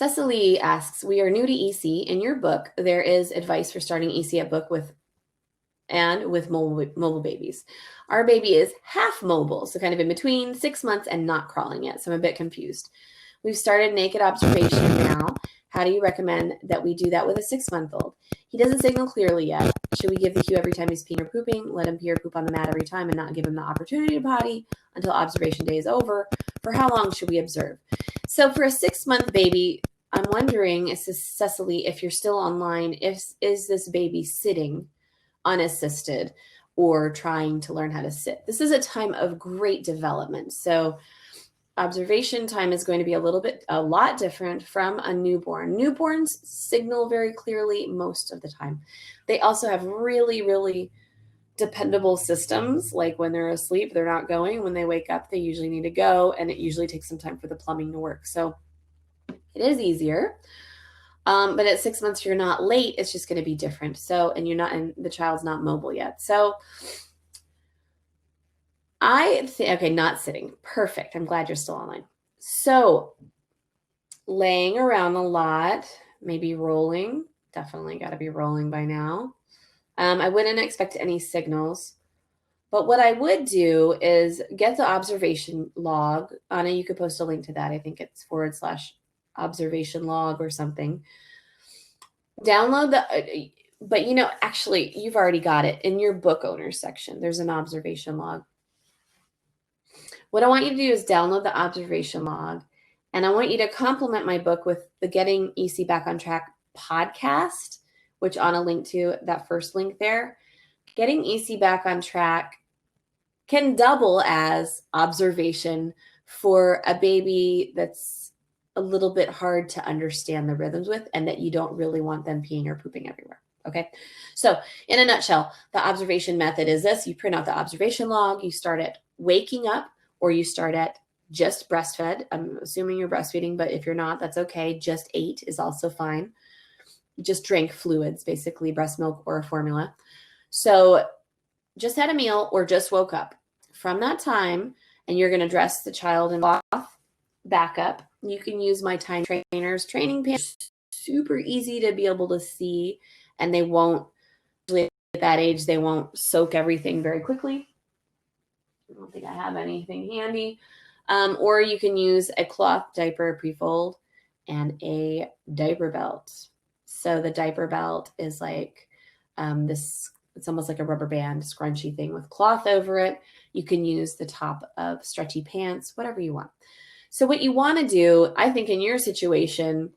Cecily asks, we are new to EC. In your book, there is advice for starting EC at book with mobile babies. Our baby is half mobile, so kind of in between 6 months and not crawling yet. So I'm a bit confused. We've started naked observation now. How do you recommend that we do that with a 6-month-old? He doesn't signal clearly yet. Should we give the cue every time he's peeing or pooping? Let him pee or poop on the mat every time and not give him the opportunity to potty until observation day is over? For how long should we observe? So for a 6-month baby, I'm wondering, Cecily, if you're still online, is this baby sitting unassisted or trying to learn how to sit? This is a time of great development. So observation time is going to be a lot different from a newborn. Newborns signal very clearly most of the time. They also have really, really dependable systems. Like when they're asleep, they're not going. When they wake up, they usually need to go, and it usually takes some time for the plumbing to work. So it is easier. But at 6 months, you're not late. It's just going to be different. So, and the child's not mobile yet. So okay, not sitting. Perfect. I'm glad you're still online. So laying around a lot, maybe rolling. Definitely got to be rolling by now. I wouldn't expect any signals. But what I would do is get the observation log. Anna, you could post a link to that. I think it's /observation log or something. Download but actually, you've already got it in your book owners section. There's an observation log. What I want you to do is download the observation log, and I want you to complement my book with the Getting EC Back on Track podcast, which Anna linked to, that first link there. Getting EC Back on Track can double as observation for a baby that's a little bit hard to understand the rhythms with, and that you don't really want them peeing or pooping everywhere. Okay. So in a nutshell, the observation method is this. You print out the observation log. You start at waking up, or you start at just breastfed. I'm assuming you're breastfeeding, but if you're not, that's okay. Just ate is also fine. Just drank fluids, basically breast milk or a formula. So just had a meal or just woke up. From that time, and you're going to dress the child in cloth back up. You can use my Time Trainers training pants. Super easy to be able to see, and they won't, at that age, they won't soak everything very quickly. I don't think I have anything handy. Or you can use a cloth diaper pre-fold and a diaper belt. So the diaper belt is like this, it's almost like a rubber band scrunchy thing with cloth over it. You can use the top of stretchy pants, whatever you want. So what you want to do, I think in your situation,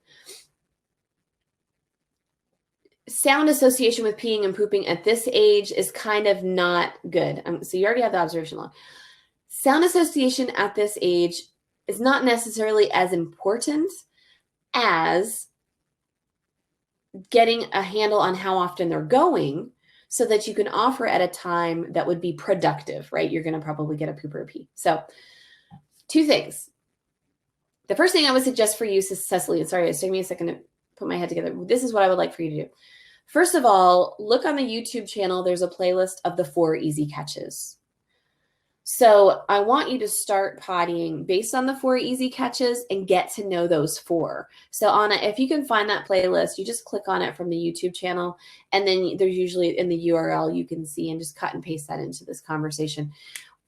sound association with peeing and pooping at this age is kind of not good. So you already have the observation log. Sound association at this age is not necessarily as important as getting a handle on how often they're going, so that you can offer at a time that would be productive, right? You're going to probably get a poop or a pee. So 2 things. The first thing I would suggest for you, Cecily, and sorry, it's taking me a second to put my head together. This is what I would like for you to do. First of all, look on the YouTube channel. There's a playlist of the 4 easy catches. So I want you to start pottying based on the 4 easy catches and get to know those 4. So Anna, if you can find that playlist, you just click on it from the YouTube channel, and then there's usually in the URL you can see, and just cut and paste that into this conversation.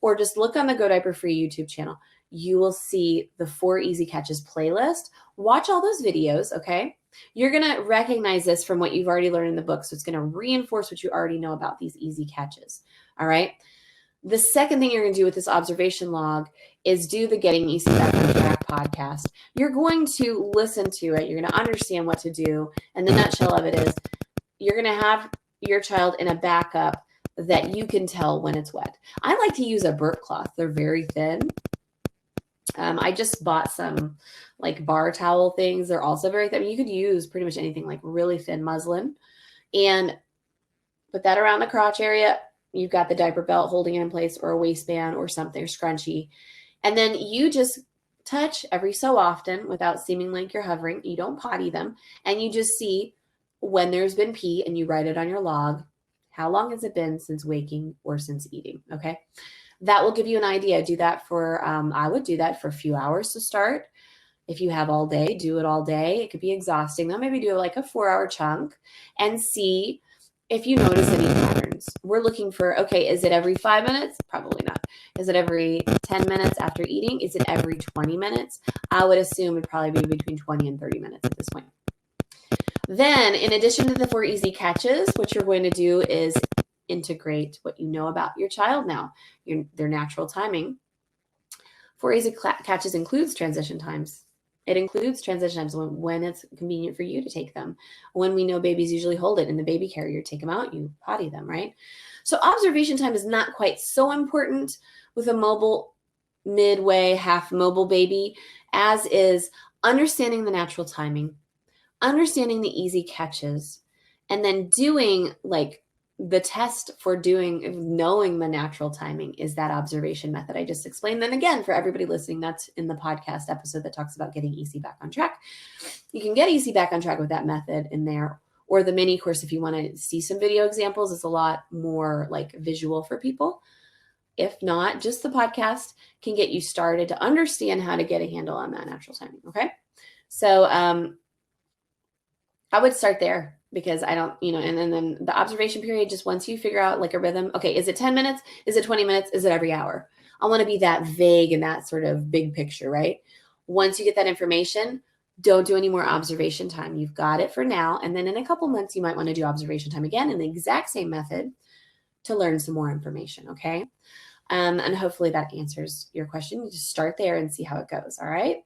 Or just look on the Go Diaper Free YouTube channel. You will see the 4 easy catches playlist. Watch all those videos, okay? You're going to recognize this from what you've already learned in the book, so it's going to reinforce what you already know about these easy catches, all right? The second thing you're going to do with this observation log is do the Getting EC Back on Track podcast. You're going to listen to it. You're going to understand what to do. And the nutshell of it is you're going to have your child in a backup that you can tell when it's wet. I like to use a burp cloth. They're very thin. I just bought some like bar towel things. They're also very thin. You could use pretty much anything, like really thin muslin, and put that around the crotch area. You've got the diaper belt holding it in place, or a waistband or something, or scrunchie. And then you just touch every so often without seeming like you're hovering. You don't potty them. And you just see when there's been pee, and you write it on your log. How long has it been since waking or since eating? Okay. That will give you an idea. Do that for, I would do that for a few hours to start. If you have all day, do it all day. It could be exhausting though. Maybe do like a 4-hour chunk and see if you notice any patterns. We're looking for, okay, is it every 5 minutes? Probably not. Is it every 10 minutes after eating? Is it every 20 minutes? I would assume it'd probably be between 20 and 30 minutes at this point. Then, in addition to the 4 easy catches, what you're going to do is integrate what you know about your child now, their natural timing. 4 easy catches includes transition times. It includes transition times when it's convenient for you to take them. When we know babies usually hold it in the baby carrier, take them out, you potty them, right? So observation time is not quite so important with a mobile, midway, half mobile baby, as is understanding the natural timing, understanding the easy catches, and then doing like the test for knowing the natural timing is that observation method I just explained. Then again, for everybody listening, that's in the podcast episode that talks about getting EC back on track. You can get EC back on track with that method in there, or the mini course if you want to see some video examples. It's a lot more like visual for people. If not, just the podcast can get you started to understand how to get a handle on that natural timing. Okay. So I would start there, because I don't, and then the observation period, just once you figure out like a rhythm, okay, is it 10 minutes? Is it 20 minutes? Is it every hour? I want to be that vague and that sort of big picture, right? Once you get that information, don't do any more observation time. You've got it for now. And then in a couple months, you might want to do observation time again in the exact same method to learn some more information. Okay. And hopefully that answers your question. You just start there and see how it goes. All right.